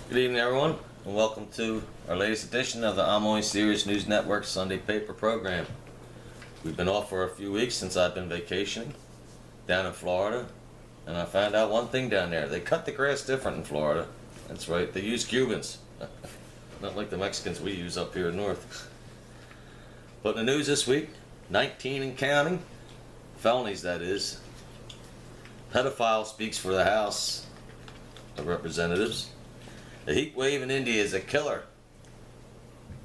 Good evening, everyone, and welcome to our latest edition of the I'm Only Serious News Network Sunday paper program. We've been off for a few weeks since I've been vacationing down in Florida, and I found out one thing down there. They cut the grass different in Florida. That's right, they use Cubans. Not like the Mexicans we use up here north. But in the news this week, 19 and counting, felonies that is. Pedophile speaks for the House of Representatives. The heat wave in India is a killer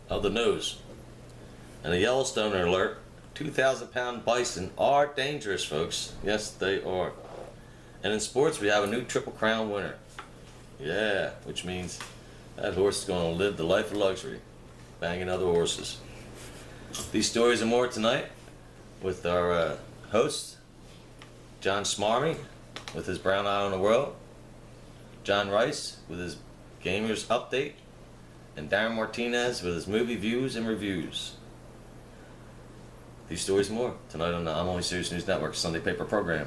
of the nose. And a Yellowstone alert, 2,000-pound bison are dangerous, folks. Yes, they are. And in sports, we have a new Triple Crown winner. Yeah, which means that horse is going to live the life of luxury, banging other horses. These stories and more tonight with our host, John Smarmy, with his Brown Eye on the World, John Rice with his Gamers Update, and Darren Martinez with his Movie Views and Reviews. These stories and more tonight on the I'm Only Serious News Network Sunday paper program.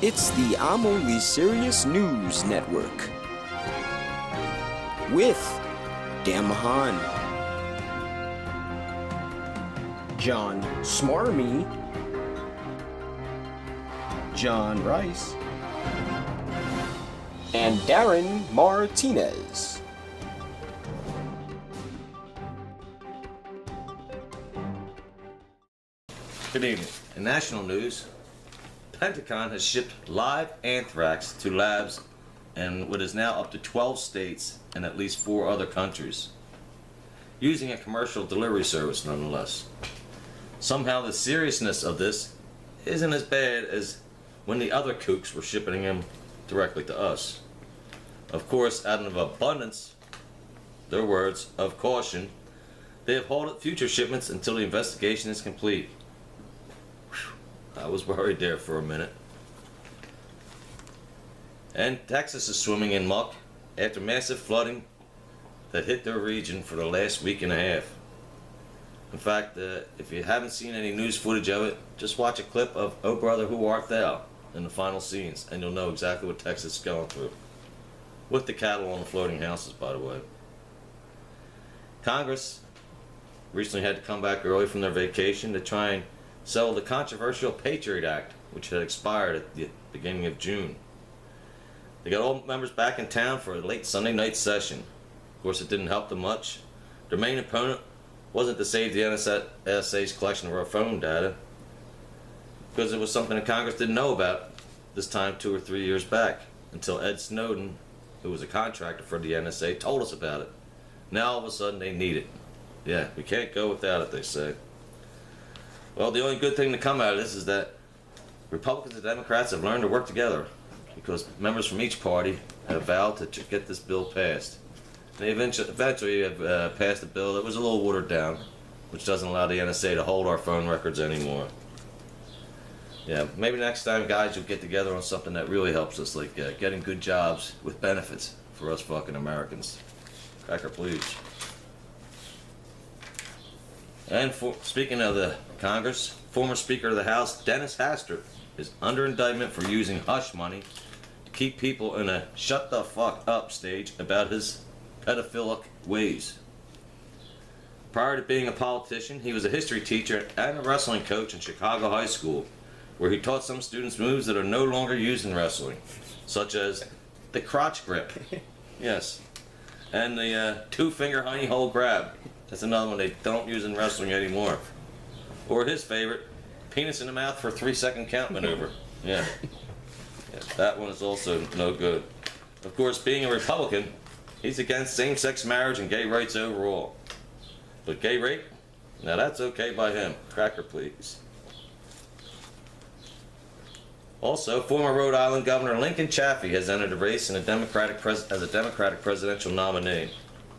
It's the I'm Only Serious News Network with Dan Mahan, John Smarmy, John Rice, and Darren Martinez. Good evening. In national news, Pentagon has shipped live anthrax to labs in what is now up to 12 states and at least 4 other countries, using a commercial delivery service nonetheless. Somehow the seriousness of this isn't as bad as when the other kooks were shipping them directly to us. Of course, out of abundance, their words, of caution, they have halted future shipments until the investigation is complete. Whew, I was worried there for a minute. And Texas is swimming in muck after massive flooding that hit their region for the last week and a half. In fact, if you haven't seen any news footage of it, just watch a clip of Oh Brother, Who Art Thou in the final scenes, and you'll know exactly what Texas is going through. With the cattle on the floating houses, by the way. Congress recently had to come back early from their vacation to try and settle the controversial Patriot Act, which had expired at the beginning of June. They got all members back in town for a late Sunday night session. Of course, it didn't help them much. Their main opponent wasn't to save the NSA's collection of our phone data, because it was something that Congress didn't know about this time 2 or 3 years back, until Ed Snowden, who was a contractor for the NSA, told us about it. Now all of a sudden they need it. Yeah, we can't go without it, they say. Well, the only good thing to come out of this is that Republicans and Democrats have learned to work together, because members from each party have vowed to get this bill passed. And they eventually have passed a bill that was a little watered down, which doesn't allow the NSA to hold our phone records anymore. Yeah, maybe next time, guys, you'll get together on something that really helps us, like getting good jobs with benefits for us fucking Americans. Cracker, please. And speaking of the Congress, former Speaker of the House, Dennis Hastert, is under indictment for using hush money to keep people in a shut the fuck up stage about his pedophilic ways. Prior to being a politician, he was a history teacher and a wrestling coach in Chicago High School, where he taught some students moves that are no longer used in wrestling, such as the crotch grip, yes, and the two-finger honey hole grab. That's another one they don't use in wrestling anymore. Or his favorite, penis in the mouth for 3-second count maneuver. Yeah, that one is also no good. Of course, being a Republican, he's against same-sex marriage and gay rights overall. But gay rape? Now that's okay by him. Cracker, please. Also, former Rhode Island Governor Lincoln Chafee has entered the race as a Democratic presidential nominee.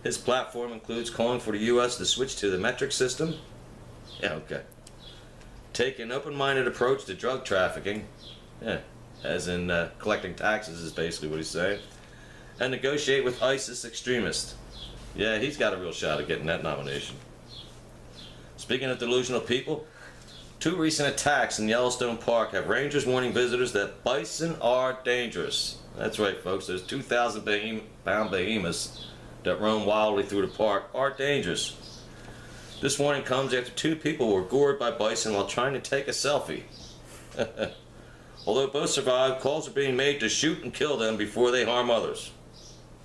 His platform includes calling for the U.S. to switch to the metric system. Yeah, okay. Take an open-minded approach to drug trafficking. Yeah, as in collecting taxes is basically what he's saying. And negotiate with ISIS extremists. Yeah, he's got a real shot at getting that nomination. Speaking of delusional people, Two recent attacks in Yellowstone Park have rangers warning visitors that bison are dangerous. That's right, folks. Those 2,000-pound behemoths that roam wildly through the park are dangerous. This warning comes after two people were gored by bison while trying to take a selfie. Although both survived, calls are being made to shoot and kill them before they harm others.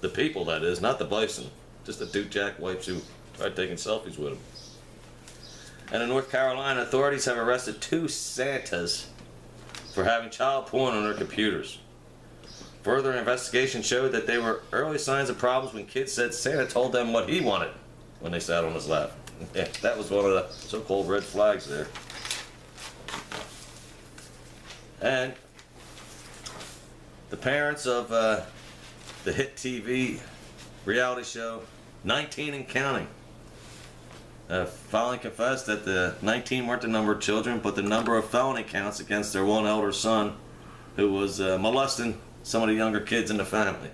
The people, that is, not the bison. Just the two jackwipes who tried taking selfies with them. And in North Carolina, authorities have arrested two Santas for having child porn on their computers. Further investigation showed that there were early signs of problems when kids said Santa told them what he wanted when they sat on his lap. Yeah, that was one of the so-called red flags there. And the parents of the hit TV reality show 19 and Counting finally confessed that the 19 weren't the number of children, but the number of felony counts against their one elder son who was molesting some of the younger kids in the family.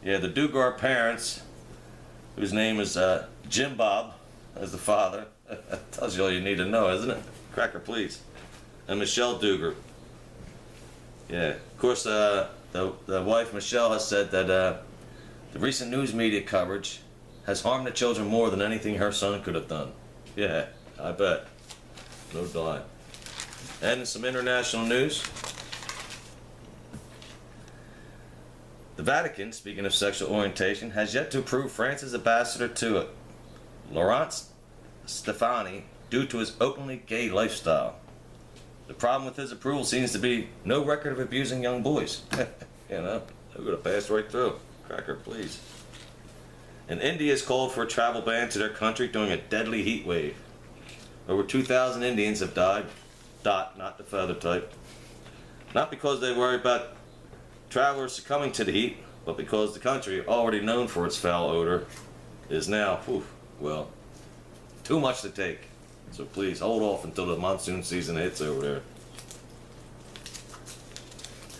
Yeah, the Duggar parents, whose name is Jim Bob, as the father. Tells you all you need to know, isn't it? Cracker, please. And Michelle Duggar. Yeah, of course, the wife Michelle has said that the recent news media coverage has harmed the children more than anything her son could have done. Yeah, I bet. No doubt. And in some international news, the Vatican, speaking of sexual orientation, has yet to approve France's ambassador to it, Laurent Stefani, due to his openly gay lifestyle. The problem with his approval seems to be no record of abusing young boys. You know, they're going to pass right through. Cracker, please. And India has called for a travel ban to their country during a deadly heat wave. Over 2,000 Indians have died. Dot, not the feather type. Not because they worry about travelers succumbing to the heat, but because the country, already known for its foul odor, is now, well, too much to take. So please hold off until the monsoon season hits over there.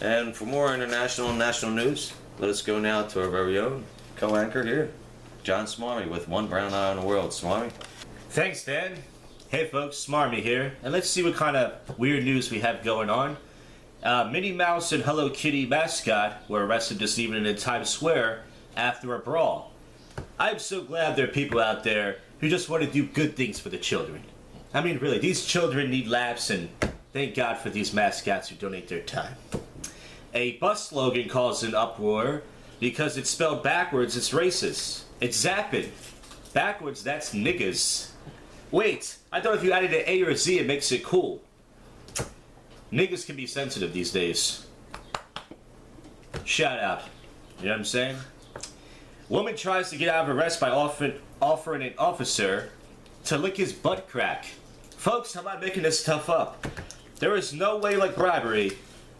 And for more international and national news, let us go now to our very own co-anchor here, John Smarmy with One Brown Eye in the World. Smarmy? Thanks, Dan. Hey folks, Smarmy here, and let's see what kind of weird news we have going on. Minnie Mouse and Hello Kitty mascot were arrested this evening in Times Square after a brawl. I'm so glad there are people out there who just want to do good things for the children. I mean, really, these children need laughs, and thank God for these mascots who donate their time. A bus slogan caused an uproar because it's spelled backwards. It's racist. It's zappin'. Backwards, that's niggas. Wait, I thought if you added an A or a Z, it makes it cool. Niggas can be sensitive these days. Shout out. You know what I'm saying? Woman tries to get out of arrest by offering an officer to lick his butt crack. Folks, I'm not making this stuff up. There is no way like bribery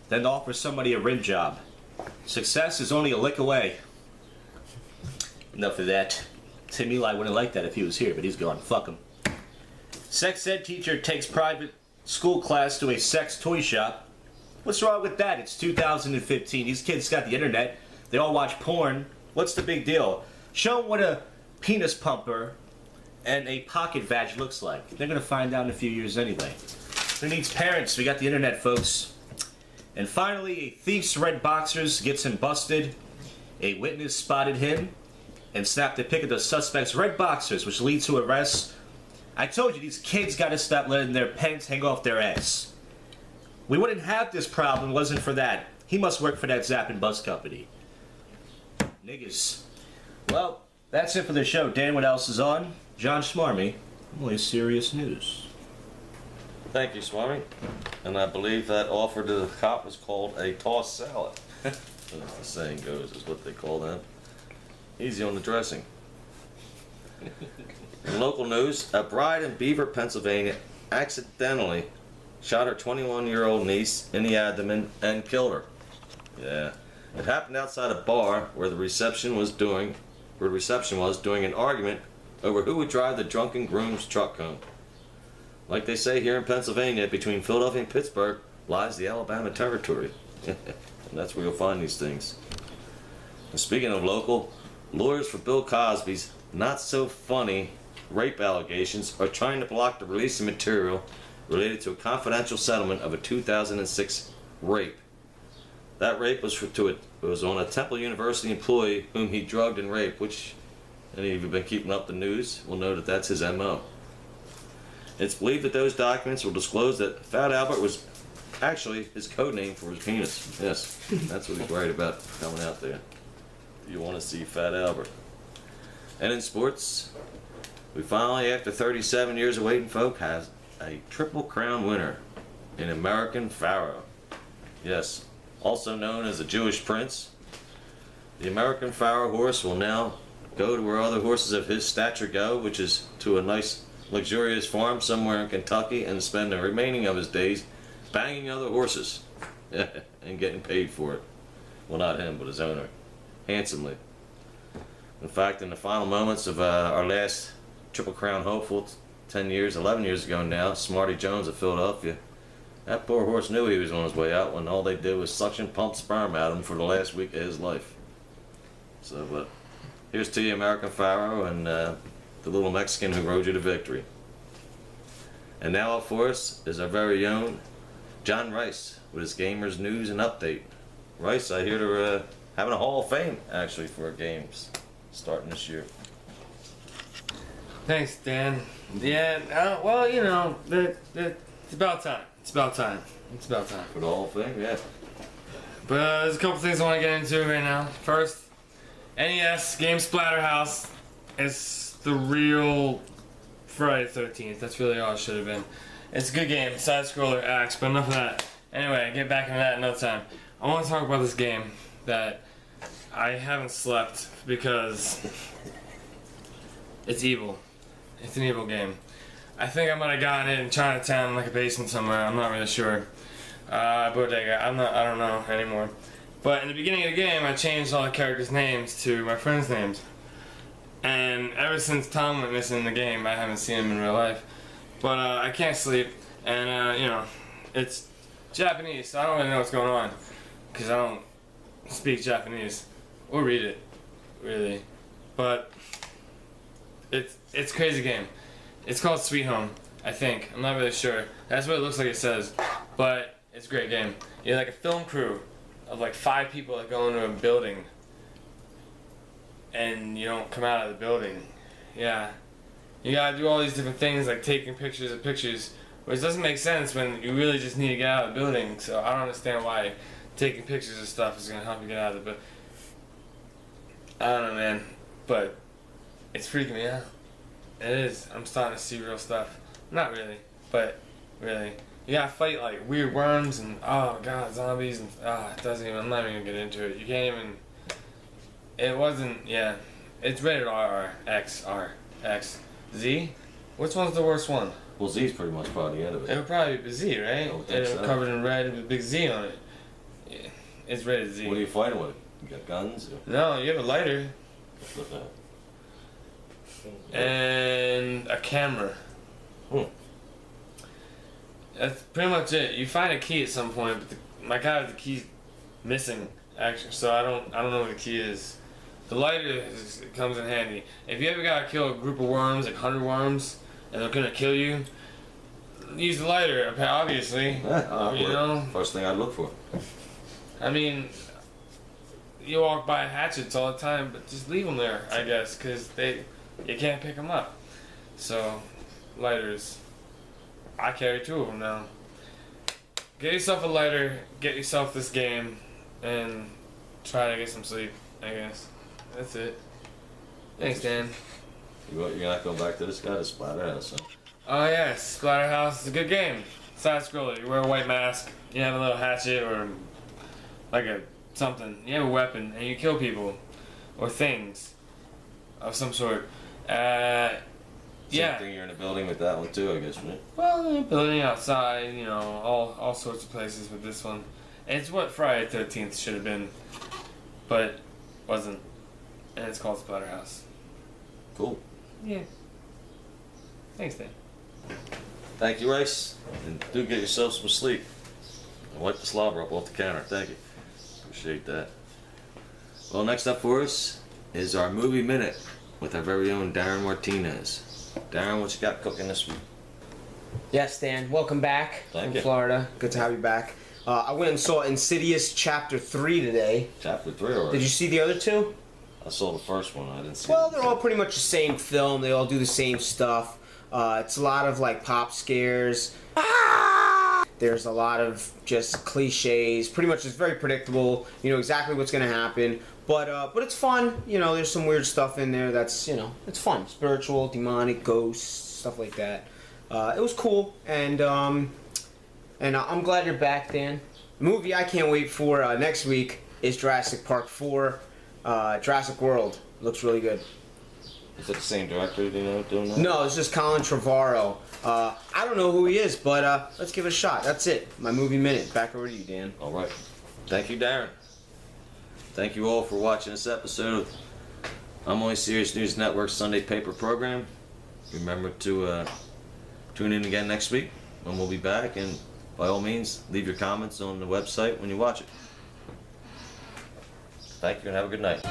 than to offer somebody a rim job. Success is only a lick away. Enough of that. Tim Eli wouldn't like that if he was here, but he's gone. Fuck him. Sex ed teacher takes private school class to a sex toy shop. What's wrong with that? It's 2015. These kids got the internet. They all watch porn. What's the big deal? Show them what a penis pumper and a pocket vag looks like. They're going to find out in a few years anyway. Who needs parents? We got the internet, folks. And finally, a thief's red boxers gets him busted. A witness spotted him and snapped a pic of the suspect's red boxers, which leads to arrest. I told you, these kids got to stop letting their pants hang off their ass. We wouldn't have this problem wasn't for that. He must work for that Zappin' bus company. Niggas. Well, that's it for the show. Dan, what else is on? John Smarmy, only serious news. Thank you, Smarmy. And I believe that offer to the cop was called a tossed salad. As the saying goes, is what they call that. Easy on the dressing. In local news, a bride in Beaver, Pennsylvania accidentally shot her 21-year-old niece in the abdomen and killed her. Yeah. It happened outside a bar where the reception was during an argument over who would drive the drunken groom's truck home. Like they say here in Pennsylvania, between Philadelphia and Pittsburgh lies the Alabama territory. And that's where you'll find these things. And speaking of local, lawyers for Bill Cosby's not so funny rape allegations are trying to block the release of material related to a confidential settlement of a 2006 rape. That rape was was on a Temple University employee whom he drugged and raped, which any of you have been keeping up the news will know that that's his MO. It's believed that those documents will disclose that Fat Albert was actually his code name for his penis. Yes, that's what he's worried about coming out there. You want to see Fat Albert. And in sports, we finally, after 37 years of waiting, folk, has a Triple Crown winner in American Pharaoh. Yes, also known as the Jewish Prince. The American Pharaoh horse will now go to where other horses of his stature go, which is to a nice, luxurious farm somewhere in Kentucky, and spend the remaining of his days banging other horses and getting paid for it. Well, not him, but his owner. Handsomely. In fact, in the final moments of our last Triple Crown hopeful, 11 years ago now, Smarty Jones of Philadelphia, that poor horse knew he was on his way out when all they did was suction pump sperm at him for the last week of his life. So, but here's to you, American Pharaoh, and the little Mexican who rode you to victory. And now up for us is our very own John Rice with his Gamers News and Update. Rice, I hear they're having a Hall of Fame, actually, for our games starting this year. Thanks, Dan. Yeah, well, you know, it's about time. It's about time. It's about time. For the Hall of Fame, yeah. But there's a couple things I want to get into right now. First, NES Game Splatterhouse is the real Friday the 13th. That's really all it should have been. It's a good game, side scroller axe, but enough of that. Anyway, get back into that another time. I want to talk about this game that I haven't slept because it's evil. It's an evil game. I think I might have gotten it in Chinatown, like a basement somewhere. I'm not really sure. Bodega. I don't know anymore. But in the beginning of the game, I changed all the characters' names to my friends' names. And ever since Tom went missing in the game, I haven't seen him in real life. But I can't sleep, and you know, it's Japanese, so I don't really know what's going on, because I don't speak Japanese or read it, really. But it's a crazy game. It's called Sweet Home, I think. I'm not really sure. That's what it looks like it says. But it's a great game. You're like a film crew of like 5 people that go into a building, and you don't come out of the building. Yeah. You gotta do all these different things, like taking pictures of pictures, which doesn't make sense when you really just need to get out of the building. So I don't understand why taking pictures of stuff is gonna help you get out of the building. I don't know, man, but it's freaking me out. It is. I'm starting to see real stuff. Not really, but really. You gotta fight like weird worms and oh god, zombies and it doesn't even. I'm not even gonna get into it. You can't even. It wasn't. Yeah, it's rated R, X, R, X. Z? Which one's the worst one? Well, Z's pretty much probably the end of it. It would probably be Z, right? I would think It's so. covered in red with a big Z on it. Yeah, it's rated Z. What are you fighting with? You got guns? No, you have a lighter Look at that. and a camera. Hmm. That's pretty much it. You find a key at some point, but my guy with the key's missing, actually. So I don't know what the key is. The lighter comes in handy. If you ever gotta kill a group of worms, like 100 worms, and they're gonna kill you, use the lighter, obviously. Yeah, you know? First thing I'd look for. I mean, you walk by hatchets all the time, but just leave them there, I guess, because you can't pick them up. So, lighters. I carry 2 of them now. Get yourself a lighter, get yourself this game, and try to get some sleep, I guess. That's it. Thanks, Dan. You're not going back to this guy to Splatterhouse, huh? Oh yes, Splatterhouse is a good game. Side scroller. You wear a white mask. You have a little hatchet or like a something. You have a weapon and you kill people or things of some sort. Same Yeah. thing, you're in a building with that one too, I guess, right? Well, you're building outside. You know, all sorts of places with this one. And it's what Friday the 13th should have been, but wasn't. And it's called Splatterhouse. Cool. Yeah. Thanks, Dan. Thank you, Rice. And do get yourself some sleep. And wipe the slobber up off the counter. Thank you. Appreciate that. Well, next up for us is our Movie Minute with our very own Darren Martinez. Darren, what you got cooking this week? Yes, Dan. Welcome back Thank from you. Florida. Good to have you back. I went and saw Insidious Chapter 3 today. Chapter 3 already. Did you see the other two? I saw the first one. I didn't see Well, it. they're all pretty much the same film. They all do the same stuff. It's a lot of like pop scares. There's a lot of just cliches. Pretty much it's very predictable. You know exactly what's going to happen. But it's fun. You know, there's some weird stuff in there that's, you know, it's fun. Spiritual, demonic, ghosts, stuff like that. It was cool. And I'm glad you're back, Dan. The movie I can't wait for next week is Jurassic Park 4. Jurassic World. Looks really good. Is it the same director, you know, doing that? No, it's just Colin Trevorrow. I don't know who he is, but let's give it a shot. That's it. My movie minute. Back over to you, Dan. All right. Thank you, Darren. Thank you all for watching this episode of I'm Only Serious News Network Sunday paper program. Remember to tune in again next week when we'll be back, and by all means, leave your comments on the website when you watch it. Thank you and have a good night.